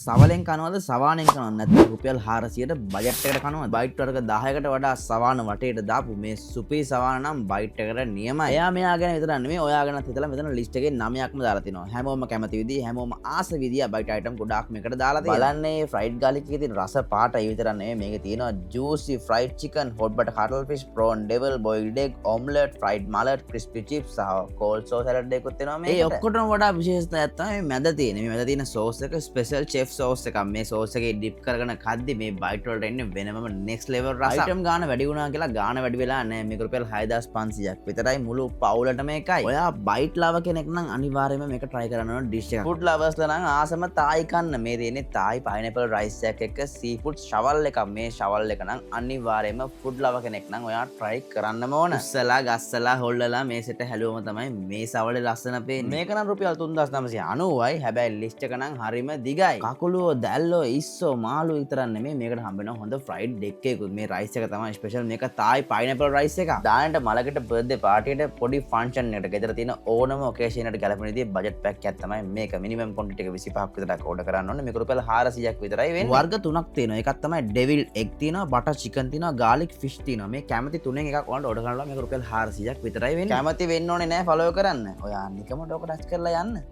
සවලෙන් කනවද සවානෙන් කනවද නැත්නම් රුපියල් 400ට බජට් එකට කනවද? බයිට් වර්ග 10කට වඩා සවාන වටේට දාපු මේ සුපී සවාන නම් බයිට් එකට නියමයි. එයා මෙයා ගැන විතරක් නෙමෙයි ඔයා ගැනත් හිතලා මෙතන ලිස්ට් එකේ 9ක්ම දාලා තිනවා. හැමෝම කැමති විදිහ හැමෝම ආස විදිහ බයිට් අයිටම් ගොඩාක් මේකට දාලා තියෙනවා. බලන්නේ ෆ්‍රයිඩ් ගාලික් එකේ තියෙන රස පාටයි විතරක් නෙමෙයි මේකේ තියෙනවා juicy fried chicken, hot butter cuttle fish, prawn devil, boiled egg, omelette, fried mullet, crispy chips සහ කෝල් සෝස් සලාඩ් එකකුත් තියෙනවා මේකට. ඒ ඔක්කොටම වඩා විශේෂතාවයක් තමයි මේ මැද තියෙන. මේ මැද තියෙන සෝස් එක ස්පෙෂල් චෙෆ් සෝස් එකක්. මේ සෝස් එකේ ඩිප් කරගෙන කද්දි මේ බයිට් වලට එන්නේ වෙනම නෙක්ස්ට් ලෙවල් රසක්. අයිටම් ගාන වැඩි වුණා කියලා ගාන වැඩි වෙලා නැහැ. මේක රුපියල් 6500ක් විතරයි මුළු පවුලටම එකයි. ඔයා බයිට් ලව කෙනෙක් නම් අනිවාර්යයෙන්ම මේක try කරන්න ඕන ඩිෂ් එකක්. ෆුඩ් ලවර්ස්ලා නම් ආසම තායි කන්න. මේ තියෙන්නේ තායි පයිනැපල් රයිස් එකක් එක්ක සී ෆුඩ් ෂවල් එකක්. මේ ෂවල් එක නම් අනිවාර්යයෙන්ම ෆුඩ් ලව කෙනෙක් නම් ඔයා try කරන්නම ඕන. උස්සලා ගස්සලා හොල්ලලා මේ සෙට හැලුවම තමයි මේ සවලේ ලස්සන පේන්නේ. මේක නම් රුපියල් 3990යි. හැබැයි ලිස්ට් එක නම් හරිම දිගයි. කකුලුව දැල්ලෝ ඉස්සෝ මාළු විතරක් නෙමෙයි මේකට හම්බෙනවා හොඳ ෆ්‍රයිඩ් ඩෙක් එකකුත්. මේ රයිස් එක තමයි ස්පෙෂල්. මේක තායි පයිනැපල් රයිස් එකක්. දාන්නට මලකට බර්ත්ඩේ පාටියට පොඩි ෆන්ක්ෂන් එකට ගෙදර තියෙන ඕනම ඔකේෂන් එකට ගැලපෙන විදිහේ බජට් පැක් එකක් තමයි මේක. මිනිමම් ක්වොන්ටිටි එක 25ක් විතරක් ඕඩර් කරන්න ඕනේ. මේක රුපියල් 400ක් විතරයි වෙන්නේ. වර්ග තුනක් තියෙනවා. එකක් තමයි ඩෙවිල් එග් තියෙනවා, බටර් චිකන් තියෙනවා, ගාලික් ෆිෂ් තියෙනවා. මේ කැමති තුනෙන් එකක් ඔයාලට ඕඩර් කරනවා. මේක රුපියල් 400ක් විතරයි වෙන්නේ. කැමති වෙන්න ඕනේ නෑ ෆලෝ කරන්න. ඔයා නිකමට ඔක ටච් කරලා යන්න.